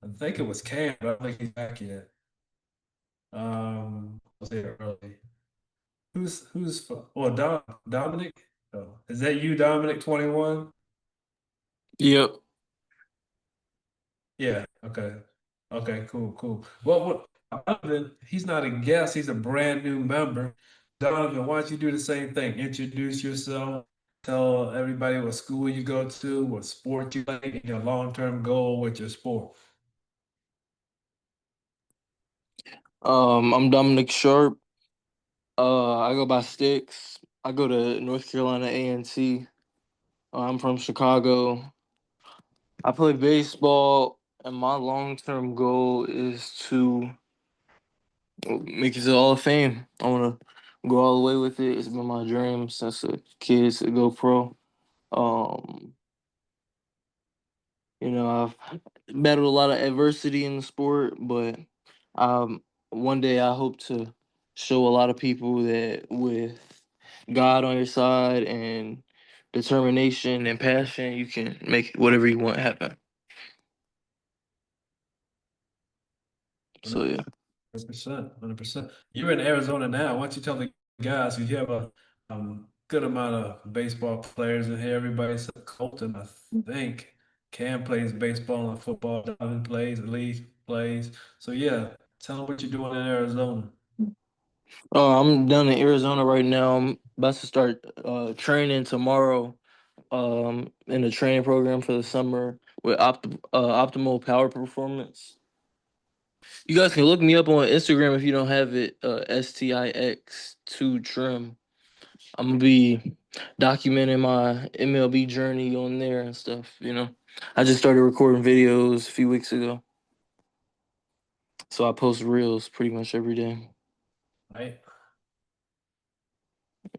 I think it was Cam, but I don't think he's back yet. Was there early. Oh, Dominic? Oh, is that you, Dominic 21? Yep. Yeah, okay. Okay, cool. Well, Donovan, he's not a guest, he's a brand new member. Donovan, why don't you do the same thing? Introduce yourself, tell everybody what school you go to, what sport you play, and your long-term goal with your sport. I'm Dominic Sharp. I go by Sticks. I go to North Carolina A&T. I'm from Chicago. I play baseball, and my long-term goal is to make it to the Hall of Fame. I want to go all the way with it. It's been my dream since a kid to go pro. Um, I've battled a lot of adversity in the sport, but um, one day I hope to show a lot of people that with God on your side and determination and passion, you can make whatever you want happen. So yeah. 100%, 100%. You're in Arizona now. Why don't you tell the guys, because you have a good amount of baseball players in here. Everybody's Colton, I think. Cam plays baseball and football. Donovan plays, Lee plays. So yeah, tell them what you're doing in Arizona. I'm down in Arizona right now. I'm about to start training tomorrow in a training program for the summer with Optimal Power Performance. You guys can look me up on Instagram if you don't have it. STIX2 Trim. I'm gonna be documenting my MLB journey on there and stuff. I just started recording videos a few weeks ago, so I post reels pretty much every day. Right?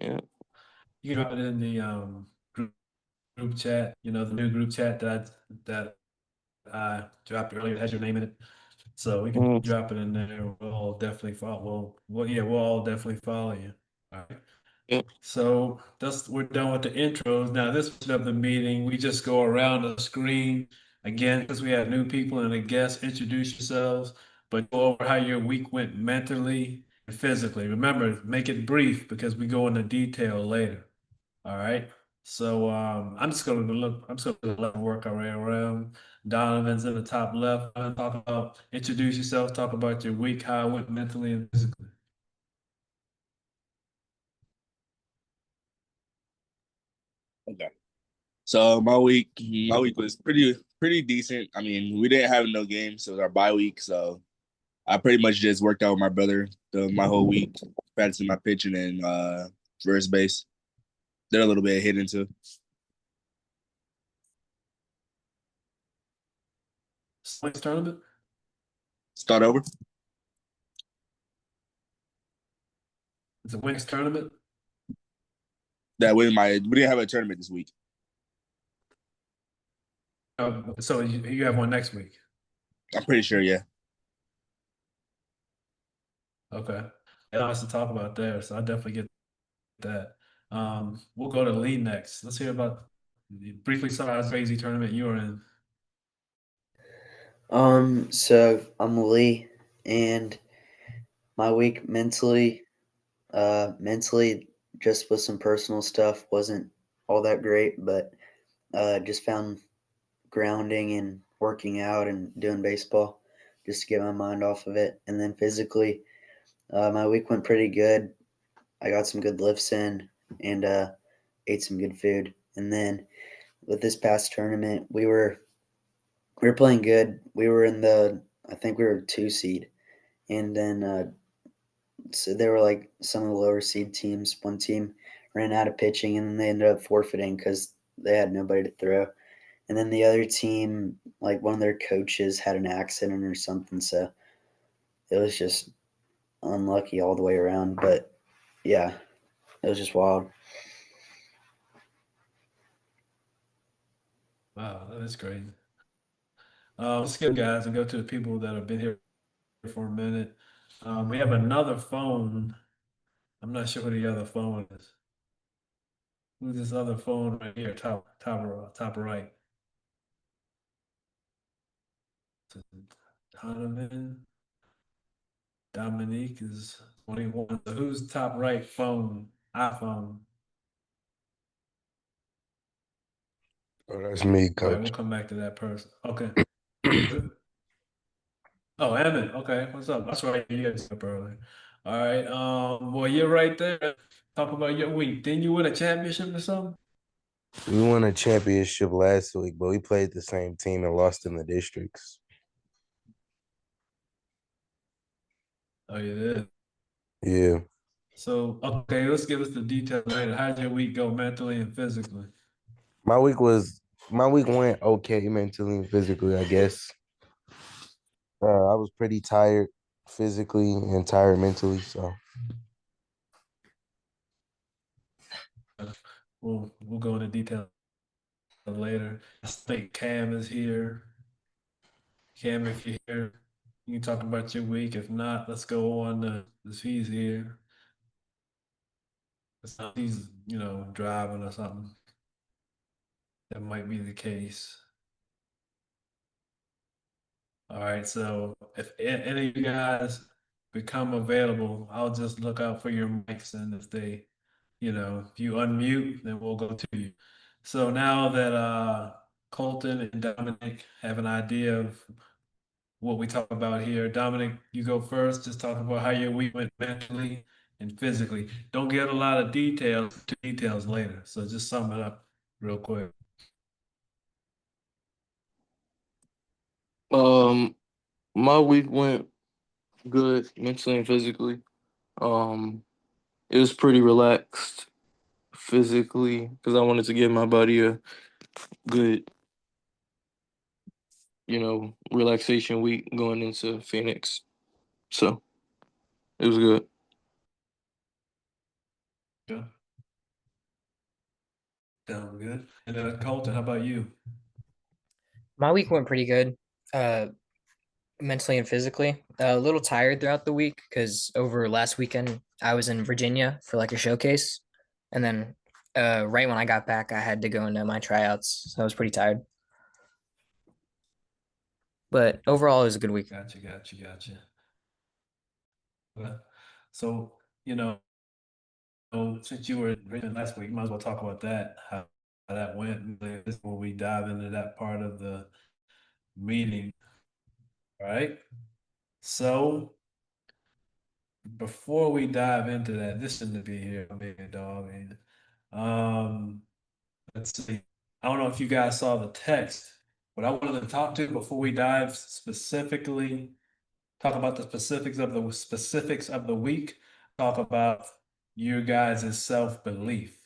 Yeah. You can drop it in the group chat, the new group chat that I dropped earlier that has your name in it. So we can Mhm. drop it in there. We'll all definitely follow. Yeah, we'll all definitely follow you. All right. Yeah. So we're done with the intros. Now this portion of the meeting, we just go around the screen again because we have new people and a guest. Introduce yourselves, but go over how your week went mentally and physically. Remember, make it brief because we go into detail later. All right. So I'm just gonna let them work our way around. Donovan's in the top left. Introduce yourself, talk about your week, how it went mentally and physically. Okay. So my week was pretty decent. I mean, we didn't have no games, so it was our bye week. So I pretty much just worked out with my brother my whole week, practicing my pitching and first base. Did a little bit of hitting too. Next tournament? Start over. It's a Wings tournament. We didn't have a tournament this week. So you have one next week. I'm pretty sure, yeah. Okay. And I to talk about there, so I definitely get that. We'll go to Lee next. Let's hear about briefly summarize crazy tournament you were in. So I'm Lee, and my week mentally, just with some personal stuff, wasn't all that great, but just found grounding and working out and doing baseball just to get my mind off of it. And then physically, my week went pretty good. I got some good lifts in and ate some good food. And then with this past tournament, we were playing good. We were in the I think we were 2 seed, and then so they were like some of the lower seed teams. One team ran out of pitching, and then they ended up forfeiting because they had nobody to throw. And then the other team, like one of their coaches, had an accident or something. So it was just unlucky all the way around. But yeah, it was just wild. Wow, that is crazy. Let's skip guys and go to the people that have been here for a minute. We have another phone. I'm not sure who the other phone is. Who's this other phone right here? Top right. Donovan. Dominique is 21. So who's top right phone? iPhone. Oh, that's me, All right, we'll coach. come back to that person. Okay. Oh, Emmett. Okay, what's up? That's right. You guys up early. All right. Well, you're right there. Talk about your week. Didn't you win a championship or something? We won a championship last week, but we played the same team and lost in the districts. Oh, you did. Yeah. So, okay, let's give us the details later. How'd your week go mentally and physically? My week went okay mentally and physically, I guess. I was pretty tired physically and tired mentally, so We'll go into detail later. I think Cam is here. Cam, if you're here, you can talk about your week. If not, let's go on to if he's here. It's not he's, driving or something. That might be the case. All right, so if any of you guys become available, I'll just look out for your mics, and if if you unmute, then we'll go to you. So now that Colton and Dominic have an idea of what we talk about here, Dominic, you go first. Just talk about how your week went mentally and physically. Don't get a lot of details later. So just sum it up real quick. My week went good mentally and physically. Um, it was pretty relaxed physically because I wanted to give my body a good, relaxation week going into Phoenix. So it was good. Yeah, sounds good. And Colton, how about you? My week went pretty good, mentally and physically. A little tired throughout the week because over last weekend I was in Virginia for like a showcase, and then right when I got back, I had to go into my tryouts, so I was pretty tired. But overall, it was a good week. Gotcha. Well, so, since you were in Richmond last week, might as well talk about that, how that went. Before we dive into that part of the meeting. All right. So before we dive into that, this shouldn't be here, big dog. Um, let's see. I don't know if you guys saw the text. What I wanted to talk to before we talk about the specifics of the week, talk about your guys' self-belief.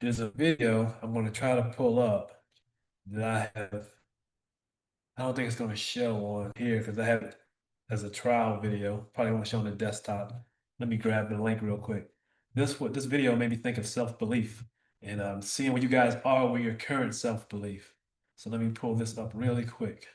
There's a video I'm going to try to pull up that I have. I don't think it's going to show on here because I have it as a trial video. Probably won't show on the desktop. Let me grab the link real quick. This video made me think of self-belief and seeing where you guys are with your current self-belief. So let me pull this up really quickly.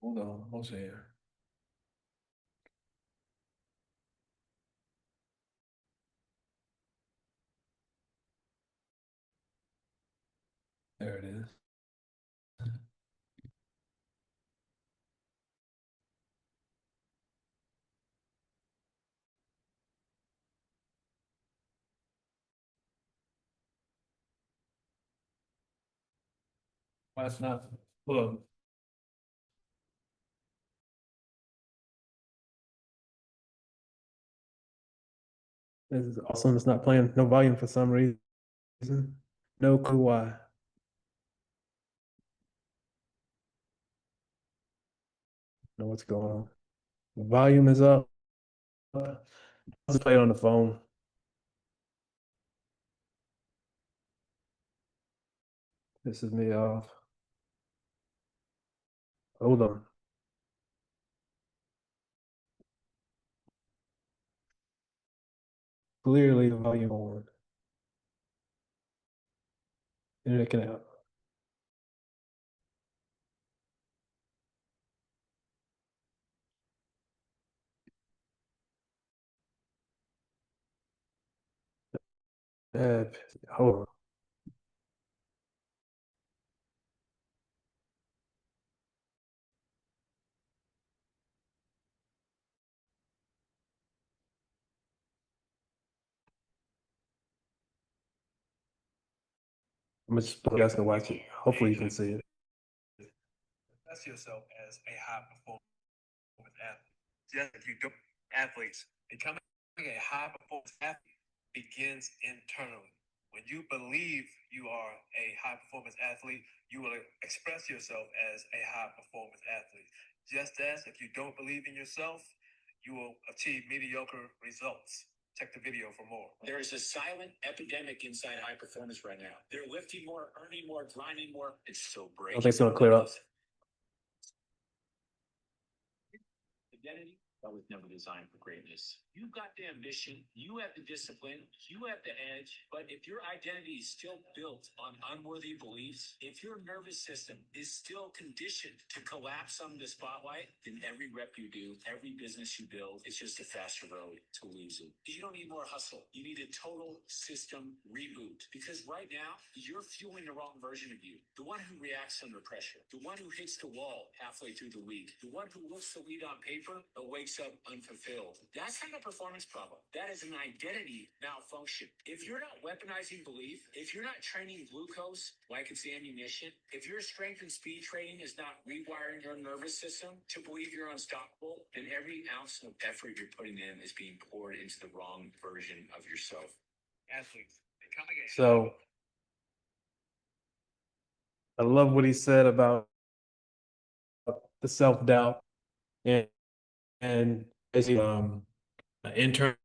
Hold on, what's here? There it is. Why it's not? Look, this is awesome. It's not playing no volume for some reason. No clue why. Know what's going on. The volume is up. Let's play it on the phone. This is me off. Hold on. Clearly the volume on. Internet connect. Hold on. I'm just you guys can watch it. Hopefully you can see it. That's yourself as a high performance athlete. Just if you don't athletes, becoming a high performance athlete begins internally. When you believe you are a high performance athlete, you will express yourself as a high performance athlete. Just as if you don't believe in yourself, you will achieve mediocre results. Check the video for more. There is a silent epidemic inside high performance right now. They're lifting more, earning more, grinding more. It's so I great. don't think it's gonna clear up. Identity that was never designed for greatness. You've got the ambition, you have the discipline, you have the edge, but if your identity is still built on unworthy beliefs, if your nervous system is still conditioned to collapse under the spotlight, then every rep you do, every business you build, it's just a faster road to losing. You don't need more hustle. You need a total system reboot. Because right now, you're fueling the wrong version of you. The one who reacts under pressure, the one who hits the wall halfway through the week, the one who looks the lead on paper but wakes up unfulfilled. That's not a performance problem. That is an identity malfunction. If you're not weaponizing belief, if you're not training glucose like it's ammunition, if your strength and speed training is not rewiring your nervous system to believe you're unstoppable, then every ounce of effort you're putting in is being poured into the wrong version of yourself. Athletes becoming a so I love what he said about the self-doubt and basically intern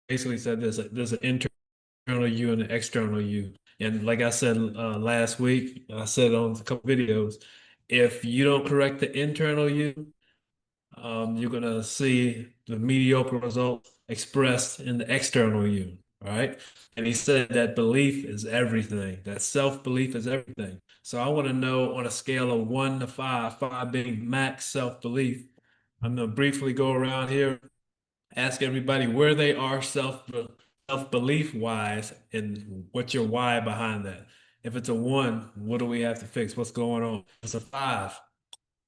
basically said there's an internal you and an external you. And like I said last week, I said on a couple videos, if you don't correct the internal you, you're gonna see the mediocre results expressed in the external you. All right. And he said that belief is everything, that self-belief is everything. So I want to know on a scale of 1 to 5, 5 being max self-belief. I'm gonna briefly go around here, ask everybody where they are self-belief wise and what's your why behind that. If it's a 1, what do we have to fix? What's going on? If it's a 5,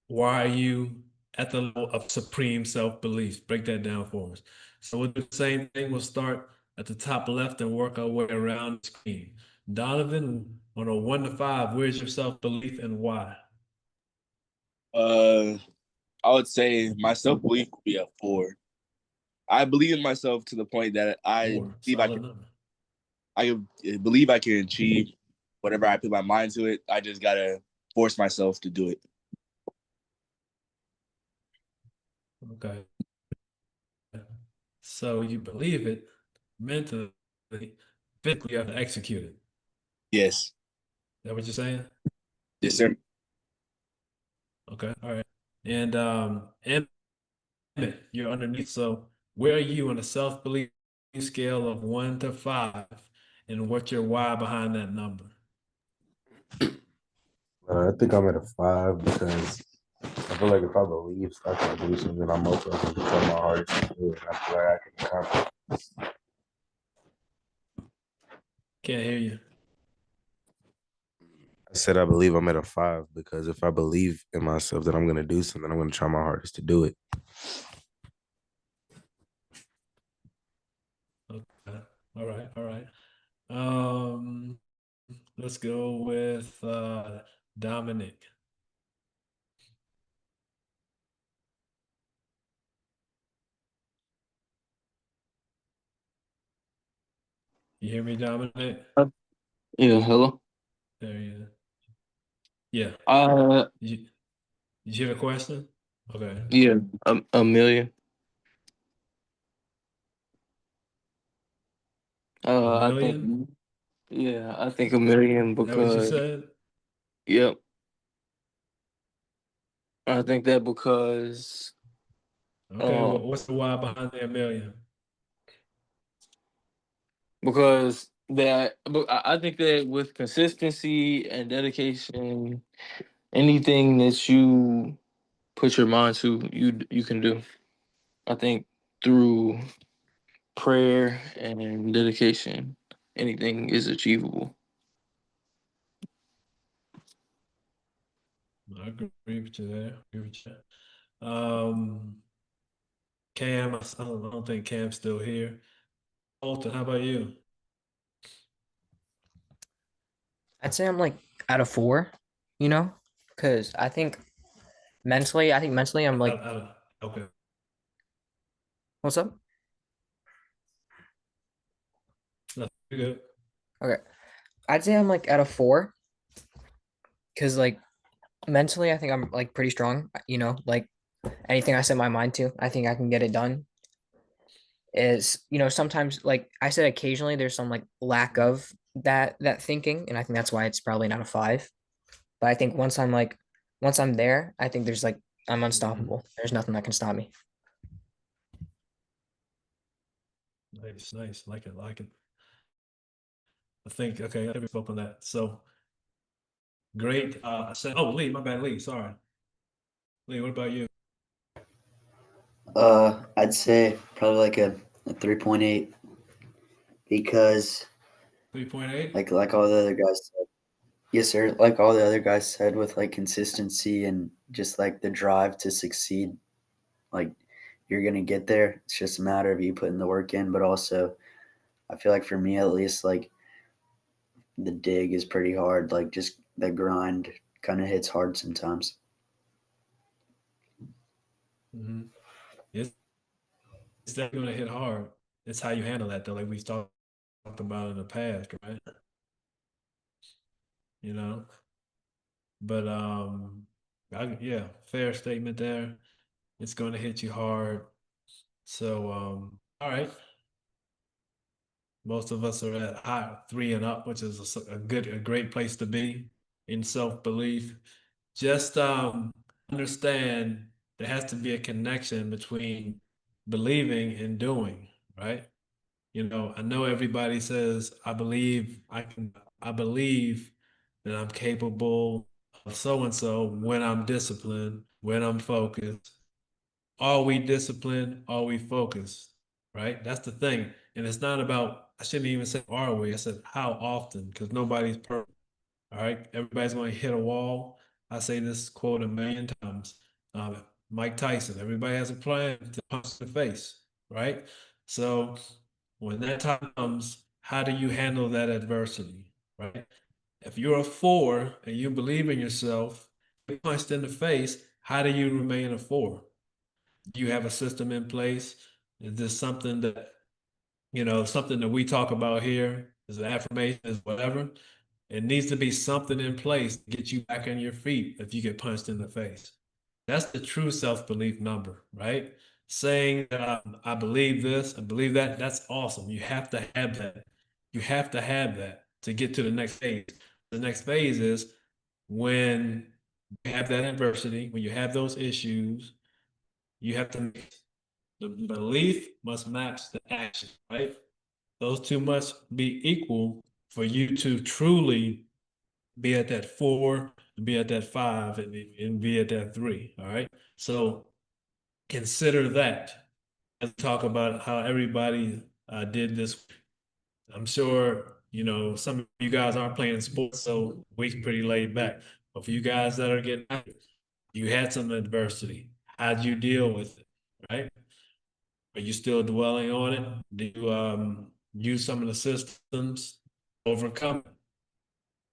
why are you at the level of supreme self-belief? Break that down for us. So we'll do the same thing. We'll start at the top left and work our way around the screen. Donovan, on a 1 to 5, where's your self-belief and why? I would say my self belief would be a 4. I believe in myself to the point that I 4, believe I solid can. number. I believe I can achieve whatever I put my mind to it. I just gotta force myself to do it. Okay. So you believe it mentally, physically you have to execute it. Yes. Is that what you're saying? Yes, sir. Okay, all right. And Emmett, you're underneath. So where are you on a self-belief scale of 1 to 5? And what's your why behind that number? I think I'm at a 5 because I feel like if I believe I can do something, I'm most likely to try my hardest to do it. I feel like I can accomplish. Can't hear you. I said I believe I'm at a 5 because if I believe in myself that I'm going to do something, I'm going to try my hardest to do it. Okay. All right. All right. Let's go with Dominic. You hear me, Dominic? Yeah, hello. There you are. Yeah. Did you hear the question? Okay. Yeah, a million. A I million? think, yeah, I think a million Is that what you because, said? yep, I think that because, Okay. um, What's the why behind the million? because but I think that with consistency and dedication, anything that you put your mind to, you can do. I think through prayer and dedication anything is achievable. I agree with you there. Agree with you. Cam, I don't think Cam's still here. Alton, how about you? I'd say I'm like at a 4, you know, because I think mentally I'm like, Okay. what's up? No, you're good. Okay. I'd say I'm like at a 4 because like mentally I think I'm like pretty strong, you know, like anything I set my mind to, I think I can get it done. Is, you know, sometimes like I said occasionally there's some like lack of that thinking, and I think that's why it's probably not a 5. But I think once I'm there, I think there's like I'm unstoppable. There's nothing that can stop me. Nice, nice. Like it, like it. I think, okay, I spoke on that. So great. Lee, my bad, Lee, sorry. Lee, what about you? I'd say probably like a 3.8 because 3.8? like all the other guys said. Yes, sir. Like all the other guys said, with like consistency and just like the drive to succeed, like you're gonna get there. It's just a matter of you putting the work in. But also, I feel like for me at least, like the dig is pretty hard. Like just the grind kind of hits hard sometimes. Mm-hmm. It's definitely gonna hit hard. It's how you handle that though, like we've talked about in the past, right? You know? But yeah, fair statement there. It's gonna hit you hard. So all right. Most of us are at high 3 and up, which is a great place to be in self-belief. Just understand there has to be a connection between believing and doing, right? You know, I know everybody says, I believe that I'm capable of so and so when I'm disciplined, when I'm focused. Are we disciplined? Are we focused? Right? That's the thing. And it's not about, I shouldn't even say are we, I said how often, because nobody's perfect. All right. Everybody's going to hit a wall. I say this quote a million times. Mike Tyson, everybody has a plan to punch in the face, right? So when that time comes, how do you handle that adversity, right? If you're a 4 and you believe in yourself, punched in the face, how do you remain a 4? Do you have a system in place? Is this something that, something that we talk about here? Is an affirmation, is whatever? It needs to be something in place to get you back on your feet if you get punched in the face. That's the true self-belief number, right? Saying that I believe this, I believe that, that's awesome. You have to have that. You have to have that to get to the next phase. The next phase is when you have that adversity, when you have those issues, you have to, the belief must match the action, right? Those two must be equal for you to truly be at that 4, be at that 5, and be at that 3. All right. So consider that. Let's talk about how everybody did this. I'm sure, some of you guys aren't playing sports, so week's pretty laid back. But for you guys that are getting out, you had some adversity. How'd you deal with it? Right? Are you still dwelling on it? Do you use some of the systems to overcome it?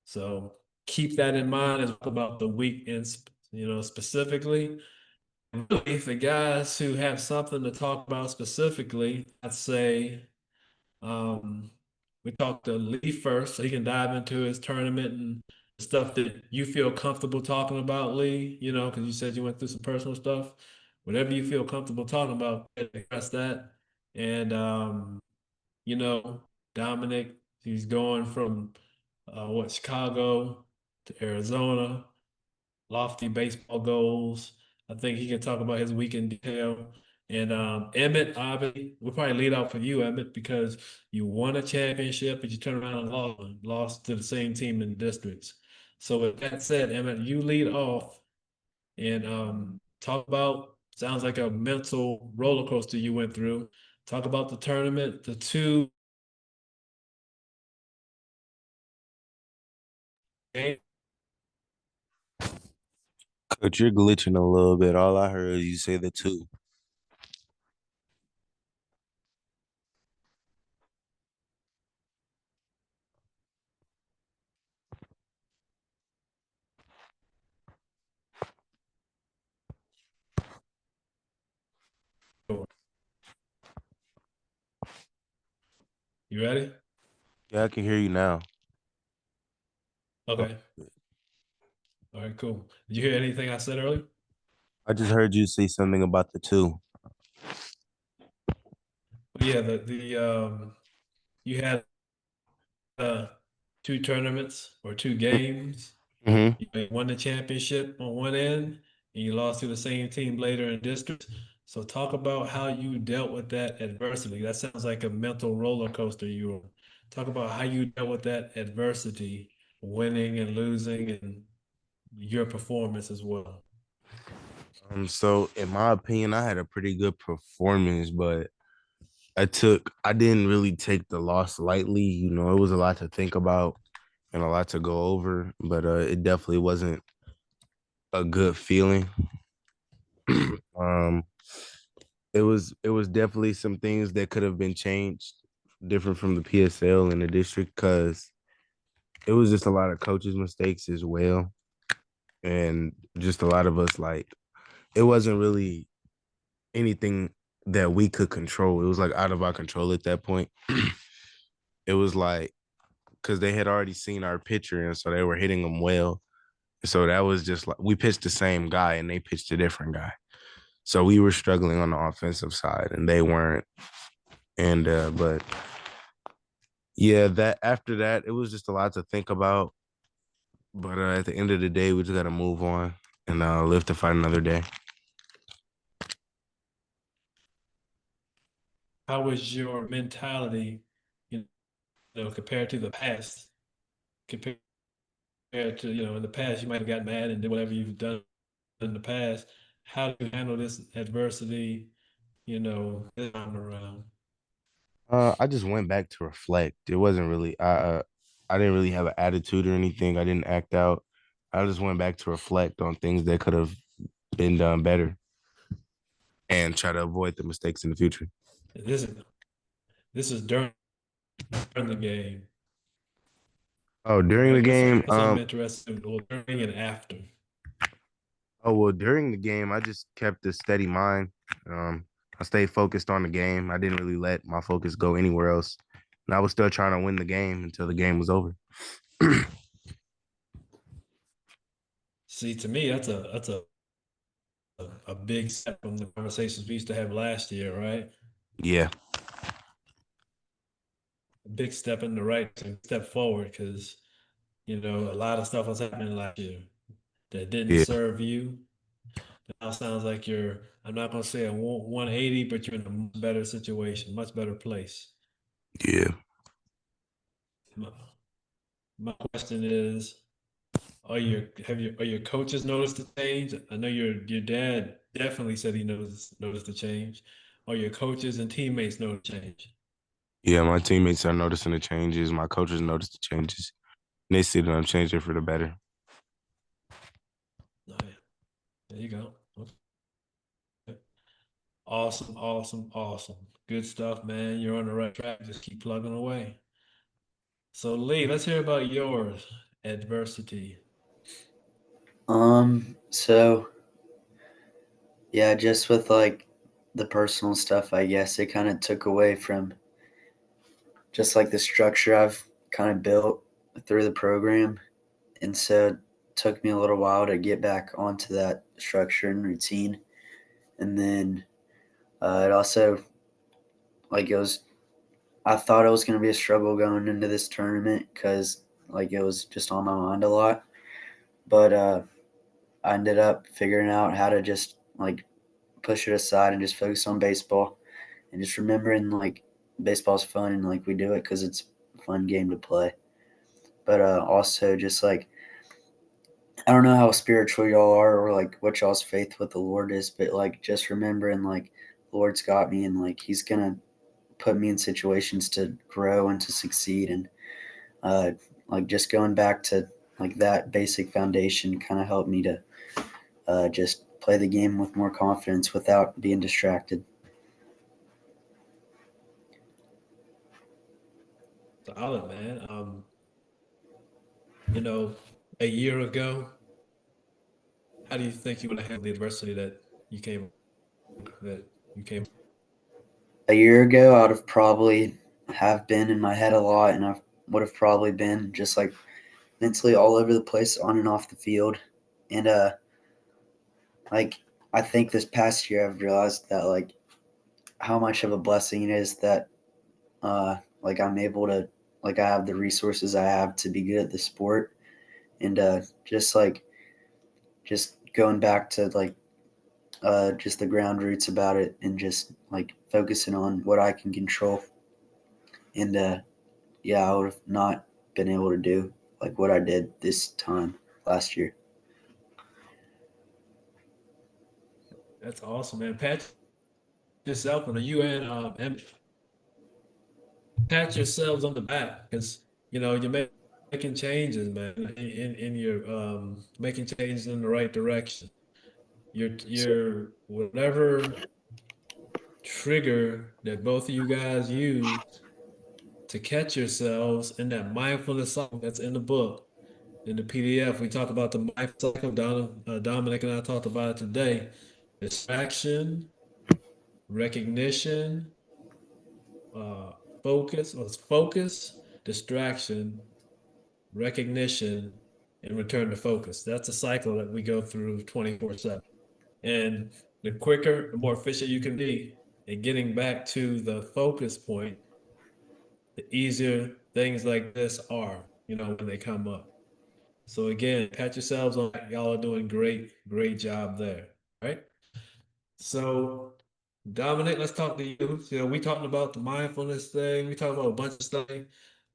So keep that in mind as well about the weekends, specifically. And really, for guys who have something to talk about specifically, I'd say we talked to Lee first, so he can dive into his tournament and stuff that you feel comfortable talking about, Lee, because you said you went through some personal stuff. Whatever you feel comfortable talking about, address that. And you know, Dominic, he's going from Chicago to Arizona, lofty baseball goals. I think he can talk about his week in detail. And Emmett, obviously, we'll probably lead off for you, Emmett, because you won a championship, but you turned around and lost to the same team in districts. So with that said, Emmett, you lead off and talk about, sounds like a mental roller coaster you went through. Talk about the tournament, the two game? Coach, you're glitching a little bit. All I heard is you say the two. You ready? Yeah, I can hear you now. Okay. All right, cool. Did you hear anything I said earlier? I just heard you say something about the two. Yeah, you had uh two tournaments or two games. Mm-hmm. You won the championship on one end, and you lost to the same team later in district. So talk about how you dealt with that adversity. That sounds like a mental roller coaster you were. Talk about how you dealt with that adversity, winning and losing, and your performance as well. So in my opinion, I had a pretty good performance, but I didn't really take the loss lightly. You know, it was a lot to think about and a lot to go over, but it definitely wasn't a good feeling. um, it was definitely some things that could have been changed, different from the PSL and the district, because it was just a lot of coaches' mistakes as well, and just a lot of us like it wasn't really anything that we could control. It was like out of our control at that point. It was like because they had already seen our pitcher, and so they were hitting them well. So that was just like we pitched the same guy and they pitched a different guy. So we were struggling on the offensive side and they weren't. And but yeah, that after that, it was just a lot to think about. But at the end of the day, we just gotta move on and live to fight another day. How was your mentality, you compared to the past? Compared to, in the past, you might have gotten mad and did whatever you've done in the past. How do you handle this adversity, this time around? I just went back to reflect. It wasn't really I didn't really have an attitude or anything. I didn't act out. I just went back to reflect on things that could have been done better and try to avoid the mistakes in the future. This is this is during the game, Oh, during the right? game, That's what I'm interested in, well, during and after. during the game, I just kept a steady mind. I stayed focused on the game. I didn't really let my focus go anywhere else. And I was still trying to win the game until the game was over. See, to me, that's a big step from the conversations we used to have last year, right? Yeah, A big step in the right step forward because a lot of stuff was happening last year that didn't yeah, serve you. Now sounds like I'm not gonna say a 180, but you're in a much better situation, much better place. yeah. My, my question is, are your coaches noticed the change? I know your dad definitely said he noticed the change. Are your coaches and teammates notice the change? Yeah, my teammates are noticing the changes. My coaches notice the changes. And they see that I'm changing for the better. Oh, yeah. There you go. Okay. Awesome, awesome, awesome. Good stuff, man. You're on the right track. Just keep plugging away. So Lee, let's hear about yours. Adversity. So yeah, just with like the personal stuff, I guess it kind of took away from just like the structure I've kind of built through the program. And so it took me a little while to get back onto that structure and routine. And then it also, like, I thought it was going to be a struggle going into this tournament because, like, it was just on my mind a lot. But I ended up figuring out how to just, like, push it aside and just focus on baseball and just remembering, like, baseball's fun and, like, we do it because it's a fun game to play. But also just, like, I don't know how spiritual y'all are or like what y'all's faith with the Lord is, but like just remembering like the Lord's got me and like He's gonna put me in situations to grow and to succeed and uh like just going back to like that basic foundation kind of helped me to just play the game with more confidence without being distracted. Solid, man. You know, a year ago, how do you think you would have handled the adversity that you came? A year ago, I'd have probably have been in my head a lot, and I would have probably been just like mentally all over the place on and off the field. And like I think this past year, I've realized that like how much of a blessing it is that like I'm able to like I have the resources I have to be good at the sport, and just going back to like just the ground roots about it, and just like focusing on what I can control. And yeah, I would have not been able to do like what I did this time last year. That's awesome, man. Pat yourself on the UN and pat yourselves on the back because you're making changes, man, in your making changes in the right direction. Your whatever trigger that both of you guys use to catch yourselves in that mindfulness cycle that's in the book, in the PDF. We talk about the mindful cycle. Dominic and I talked about it today. Distraction, recognition, uh, focus, distraction, recognition, and return to focus. That's a cycle that we go through 24/7. And the quicker, the more efficient you can be in getting back to the focus point, the easier things like this are, when they come up. So again, pat yourselves on back. Y'all are doing great, great job there. Right? So Dominic, let's talk to you. We talked about the mindfulness thing, we talked about a bunch of stuff,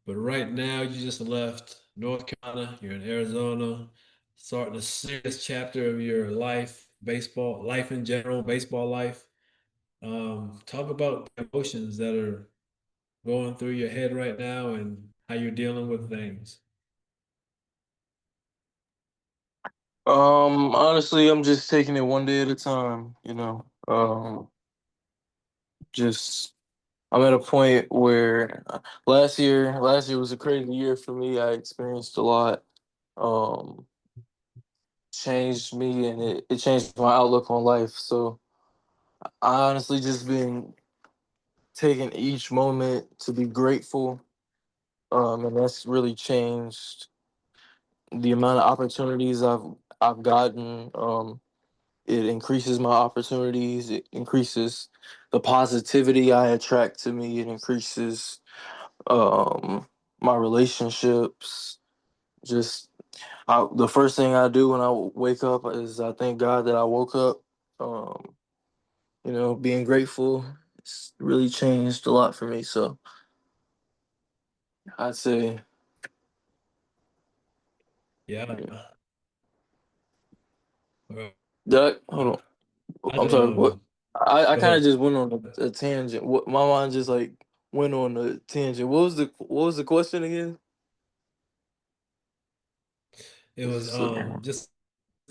but right now you just left North Carolina, you're in Arizona, starting a serious chapter of your life, baseball life in general, baseball life. Talk about the emotions that are going through your head right now and how you're dealing with things. Honestly, I'm just taking it one day at a time, you know. Just I'm at a point where last year was a crazy year for me. I experienced a lot. Um, changed me, and it changed my outlook on life. So I honestly just been taking each moment to be grateful. And that's really changed the amount of opportunities I've gotten. It increases my opportunities. It increases the positivity I attract to me. It increases um, my relationships. Just the first thing I do when I wake up is I thank God that I woke up. Um, being grateful, it's really changed a lot for me. So I'd say, Yeah. yeah. Well, Doug, hold on. I I'm sorry. What? I go kind of ahead. just went on a tangent. What my mind just like went on a tangent. What was the question again? It It's was just slipping my- just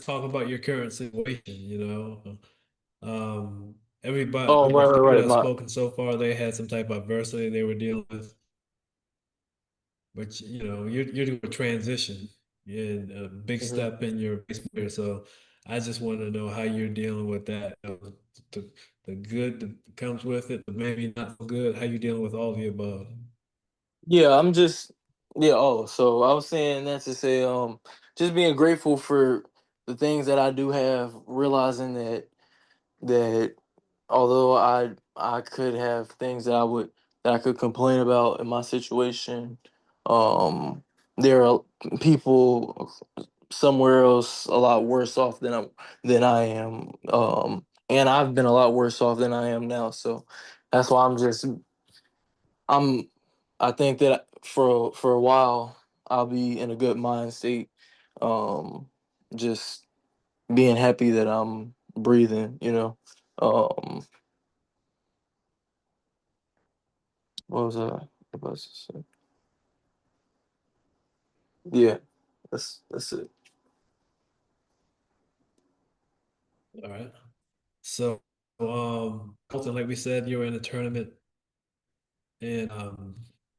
talk about your current situation. Everybody, Oh, the right, right, people that right. have My spoken so far, they had some type of adversity they were dealing with. But you're doing a transition and a big Mhm. step in your base career. So I just want to know how you're dealing with that. The, the good that comes with it, the maybe not so good. How you dealing with all of the above? Yeah, I'm just yeah. Oh, so I was saying that to say, just being grateful for the things that I do have, realizing that although I could have things that I could complain about in my situation, um, there are people somewhere else a lot worse off than I am. And I've been a lot worse off than I am now. So that's why I'm I think that for a while I'll be in a good mind state. Um, just being happy that I'm breathing. Um, what was I about to say? Yeah. That's it. All right. So, Colton, like we said, you were in a tournament in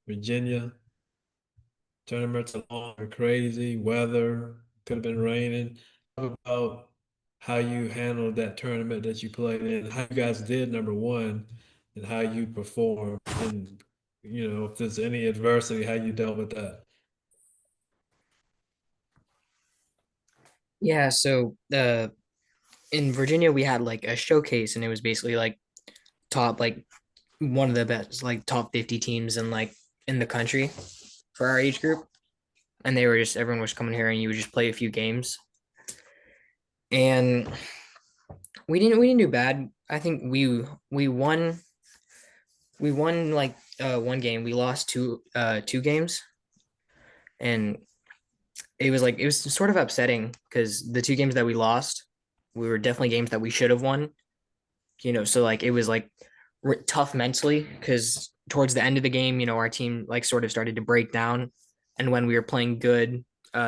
Virginia. Tournaments along are crazy. Weather could have been raining. Talk about how you handled that tournament that you played in, how you guys did, number one, and how you performed, and if there's any adversity, how you dealt with that. Yeah, so in Virginia we had like a showcase and it was basically like top like one of the best like top 50 teams in like in the country for our age group. And they were just everyone was coming here and you would just play a few games. And we didn't do bad. I think we won like one game. We lost two games. And it was sort of upsetting because the two games that we lost, we were definitely games that we should have won. So like it was like tough mentally because towards the end of the game, our team like sort of started to break down. And when we were playing good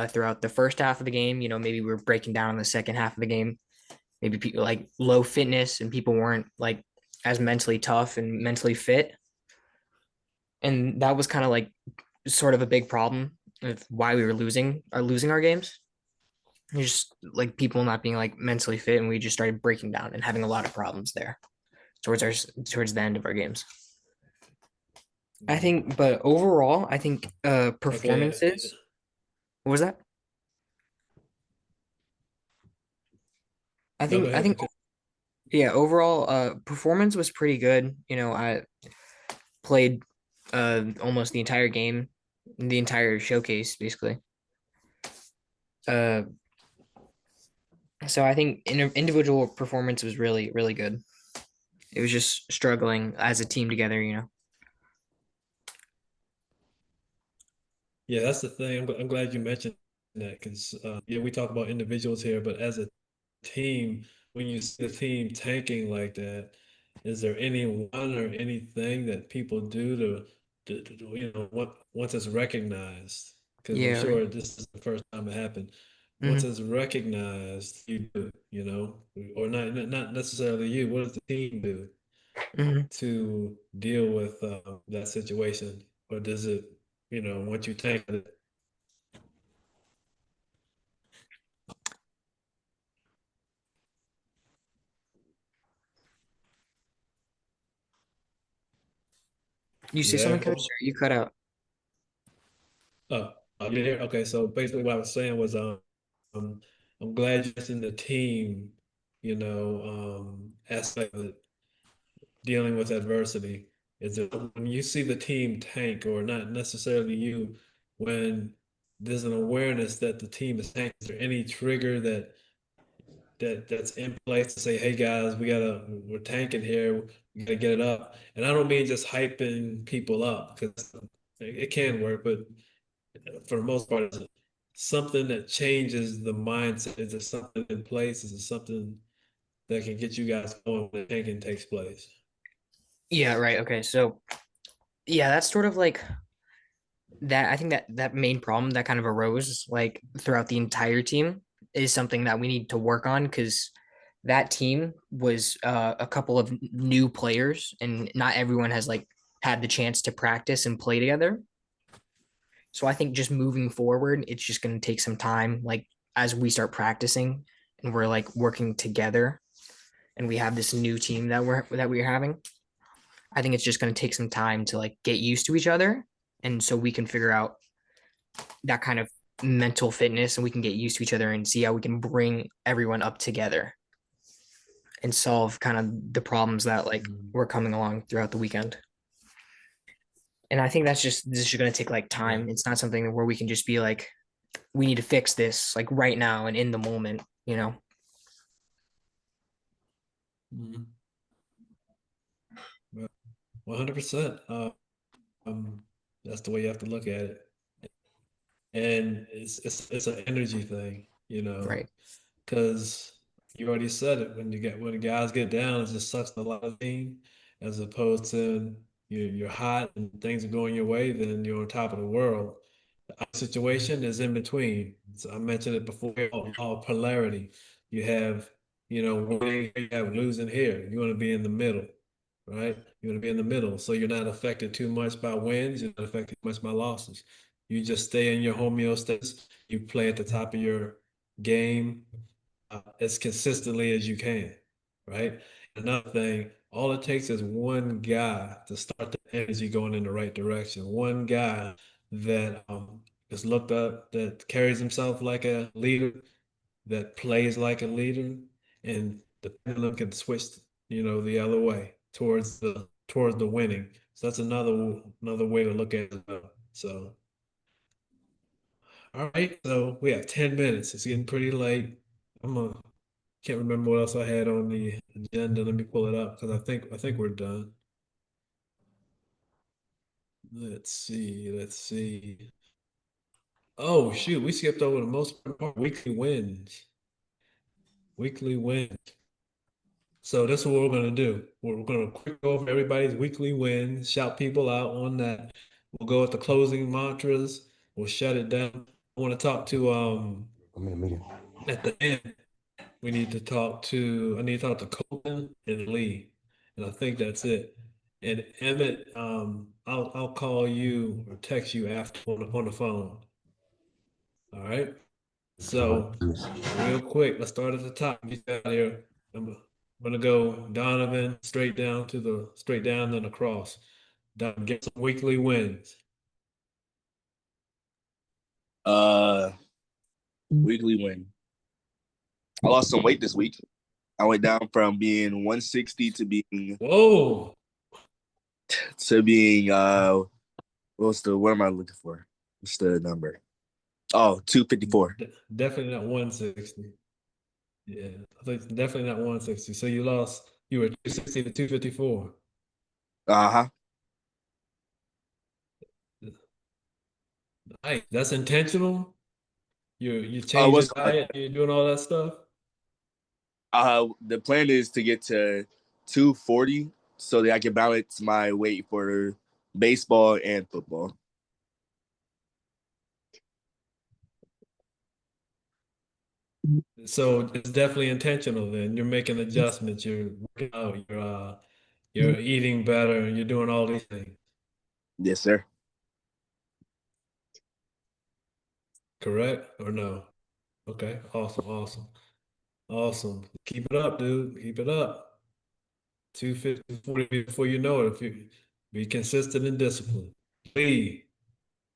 throughout the first half of the game, maybe we were breaking down in the second half of the game. Maybe people like low fitness and people weren't like as mentally tough and mentally fit. And that was kind of like sort of a big problem of why we were losing our games. Just like people not being like mentally fit, and we just started breaking down and having a lot of problems there towards the end of our games. I think, but overall, I think performances. What was that? I No, go think I ahead. think yeah, overall performance was pretty good. I played almost the entire game, the entire showcase basically. Uh so I think individual performance was really really good. It was just struggling as a team together. Yeah, that's the thing. I'm glad you mentioned that because yeah, we talk about individuals here, but as a team, when you see the team tanking like that, is there anyone or anything that people do once it's recognized? Because I'm Yeah, right. sure this is the first time it happened. Once Hmm. it's recognized, you do, or not necessarily you. What does the team do Hmm. to deal with that situation, or does it, once you tank it? You You say something, there, Coach? Cole? Or you cut out. You there? Okay, so basically what I was saying was um I'm glad you mentioned the team, aspect of it, dealing with adversity. Is it when you see the team tank, or not necessarily you, when there's an awareness that the team is tanking, is there any trigger that's in place to say, hey guys, we're tanking here, we gotta get it up. And I don't mean just hyping people up because it can work, but for the most part, is it something that changes the mindset? Is it something in place? Is it something that can get you guys going when the tanking takes place? Yeah, right. Okay, so yeah, that's sort of like that. I think that main problem that kind of arose like throughout the entire team is something that we need to work on because that team was a couple of new players and not everyone has like had the chance to practice and play together. So I think just moving forward, it's just going to take some time, like as we start practicing and we're like working together and we have this new team that we're having. I think it's just going to take some time to like get used to each other, and so we can figure out that kind of mental fitness, and we can get used to each other and see how we can bring everyone up together and solve kind of the problems that like were coming along throughout the weekend. And I think this is going to take like Yeah. time. It's not something where we can just be like, we need to fix this like right now and in the moment. 100%. That's the way you have to look at it. And it's an energy thing, Right. because you already said it, when the guys get down, it just sucks a lot of team, as opposed to you're hot and things are going your way, then you're on top of the world. Situation is in between. So I mentioned it before, all polarity. You have, winning here, you have losing here. You want to be in the middle, right? You want to be in the middle. So you're not affected too much by wins, you're not affected too much by losses. You just stay in your homeostasis. You play at the top of your game as consistently as you can, right? Another thing, all it takes is one guy to start the energy going in the right direction. One guy that is looked up, that carries himself like a leader, that plays like a leader, and the pendulum can switch, the other way towards the winning. So that's another way to look at it. So, all right, so we have 10 minutes. It's getting pretty late. Can't remember what else I had on the agenda. Let me pull it up because I think we're done. Let's see. Let's see. Oh shoot, we skipped over the most important part, weekly wins. Weekly wins. So this is what we're gonna do. We're gonna quick go over everybody's weekly wins, shout people out on that. We'll go with the closing mantras. We'll shut it down. I want to talk to I'm in a meeting. at the end. I need to talk to Colton and Lee, and I think that's it. And Emmett, I'll call you or text you after on the phone. All right. So real quick, let's start at the top. Get out here. I'm gonna go Donovan straight down and across. Get some weekly wins. Weekly win. I lost some weight this week. I went down from being 160 Whoa. to being what am I looking for? What's the number? Oh, 254. Definitely not 160. Yeah, I think definitely not 160. So you were 260 to 254. Uh-huh. Nice. That's intentional. You change your What's diet, you're doing all that stuff. The plan is to get to 240 so that I can balance my weight for baseball and football. So it's definitely intentional then. You're making adjustments, you're working out, you're eating better, and you're doing all these things. Yes, sir. Correct or no? Okay, awesome, awesome, awesome. Keep it up, dude. Keep it up. 250, 40 before you know it. If you be consistent and disciplined. Please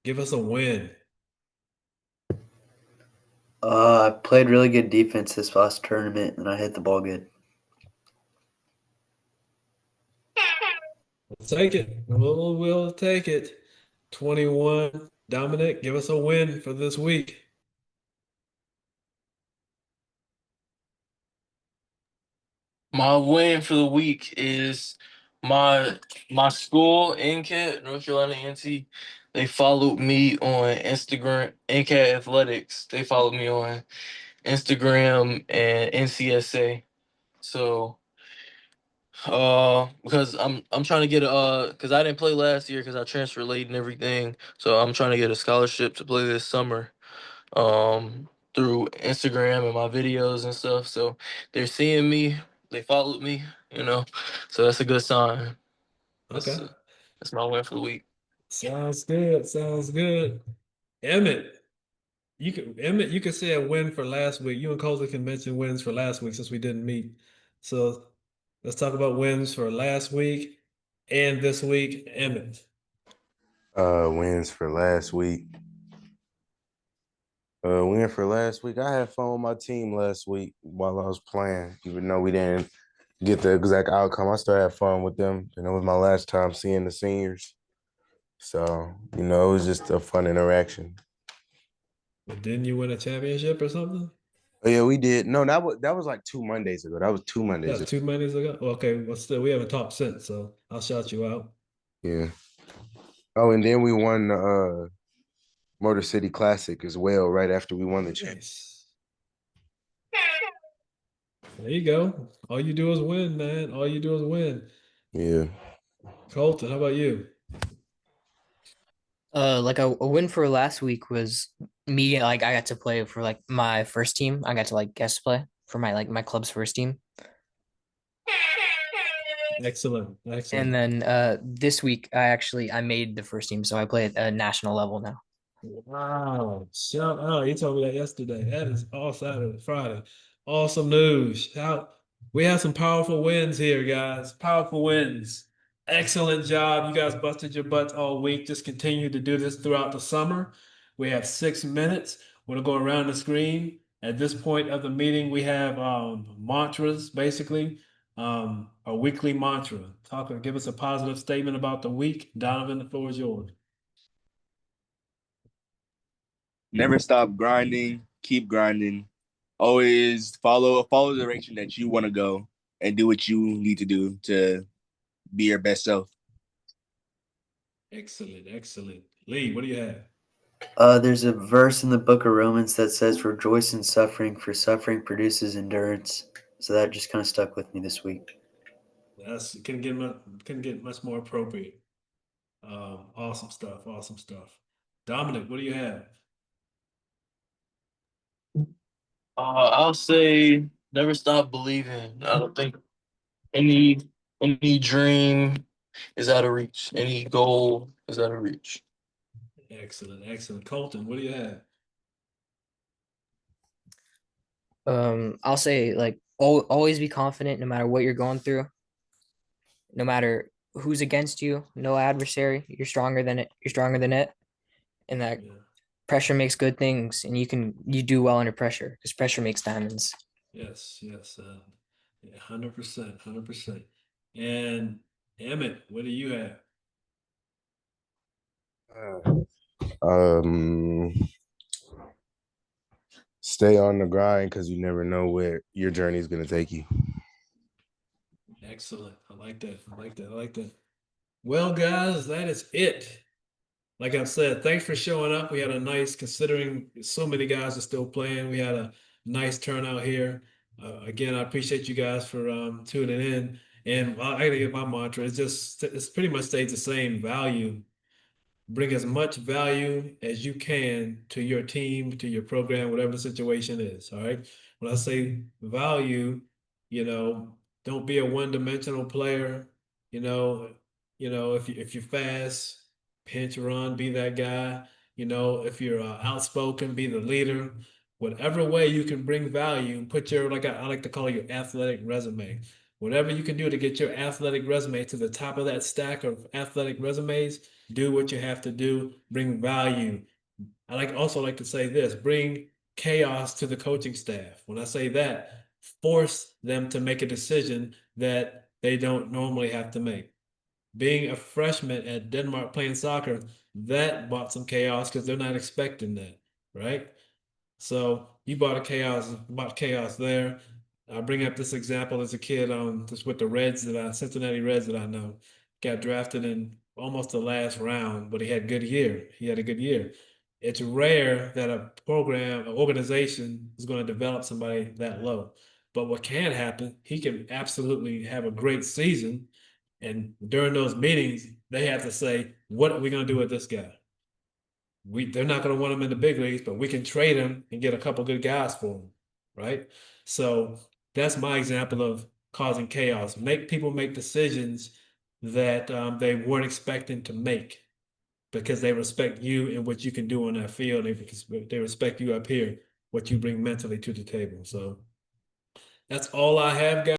give us a win. I played really good defense this last tournament, and I hit the ball good. We'll take it. We'll take it. 21. Dominic, give us a win for this week. My win for the week is my school, NCAT, North Carolina A&T. They followed me on Instagram, NCAT Athletics. They followed me on Instagram and NCSA. So because I'm trying to get because I didn't play last year because I transferred late and everything. So I'm trying to get a scholarship to play this summer. Through Instagram and my videos and stuff. So they're seeing me, they followed me, you know. So that's a good sign. That's Okay. uh, that's my win for the week. Sounds good. Sounds good. Emmett, you could say a win for last week. You and Colton can mention wins for last week since we didn't meet. So let's talk about wins for last week and this week. Emmett. Wins for last week. Win for last week. I had fun with my team last week while I was playing, even though we didn't get the exact outcome. I still had fun with them. It was my last time seeing the seniors. So, it was just a fun interaction. Didn't you win a championship or something? Oh, yeah, we did. No, that was like 2 Mondays ago. That was 2 Mondays That's ago. 2 Mondays ago. Okay, well, still we haven't talked since, so I'll shout you out. Yeah. Oh, and then we won the Motor City Classic as well right after we won the championship. Nice. There you go. All you do is win, man. All you do is win. Yeah. Colton, how about you? Like a win for last week was me. Like I got to play for like my first team. I got to like guest play for my club's first team. Excellent, And excellent. then this week I made the first team, so I play at a national level now. Wow. Shout out. You told me that yesterday. That is all Saturday, Friday. Awesome news. We have some powerful wins here, guys. Powerful wins. Excellent job. You guys busted your butts all week. Just continue to do this throughout the summer. We have 6 minutes. We're gonna go around the screen. At this point of the meeting, we have mantras, basically. A weekly mantra. Give us a positive statement about the week. Donovan, the floor is yours. Never stop grinding. Keep grinding. Always follow the direction that you want to go and do what you need to do to be your best self. Excellent, excellent. Lee, what do you have? There's a verse in the book of Romans that says, "Rejoice in suffering, for suffering produces endurance." So that just kind of stuck with me this week. That's couldn't get much more appropriate. Awesome stuff, awesome stuff. Dominic, what do you have? I'll say never stop believing. I don't think any any dream is out of reach. Any goal is out of reach. Excellent, excellent. Colton, what do you have? I'll say like always be confident no matter what you're going through, no matter who's against you, no adversary. You're stronger than it. You're stronger than it, and that Yeah. pressure makes good things, and you do well under pressure because pressure makes diamonds. Yes, yes. 100%, 100%. And Emmett, what do you have? Um, stay on the grind because you never know where your journey is gonna take you. Excellent. I like that. I like that. I like that. Well, guys, that is it. Like I've said, thanks for showing up. We had a nice, considering so many guys are still playing, we had a nice turnout here. Again, I appreciate you guys for tuning in. And I gotta get my mantra. It's pretty much stays the same value. Bring as much value as you can to your team, to your program, whatever the situation is. All right. When I say value, you know, don't be a one-dimensional player. You know, if you're fast, pinch run, be that guy. If you're outspoken, be the leader. Whatever way you can bring value, put your I like to call it your athletic resume. Whatever you can do to get your athletic resume to the top of that stack of athletic resumes, do what you have to do, bring value. Also like to say this, bring chaos to the coaching staff. When I say that, force them to make a decision that they don't normally have to make. Being a freshman at Denmark playing soccer, that brought some chaos because they're not expecting that, right? So you brought chaos there. I bring up this example as a kid just with the Cincinnati Reds that I know. Got drafted in almost the last round, but he had a good year. It's rare that an organization is going to develop somebody that low. But what can happen, he can absolutely have a great season. And during those meetings, they have to say, what are we going to do with this guy? They're not going to want him in the big leagues, but we can trade him and get a couple good guys for him, right? So that's my example of causing chaos. Make people make decisions that they weren't expecting to make because they respect you and what you can do on that field. They respect you up here, what you bring mentally to the table. So that's all I have, guys.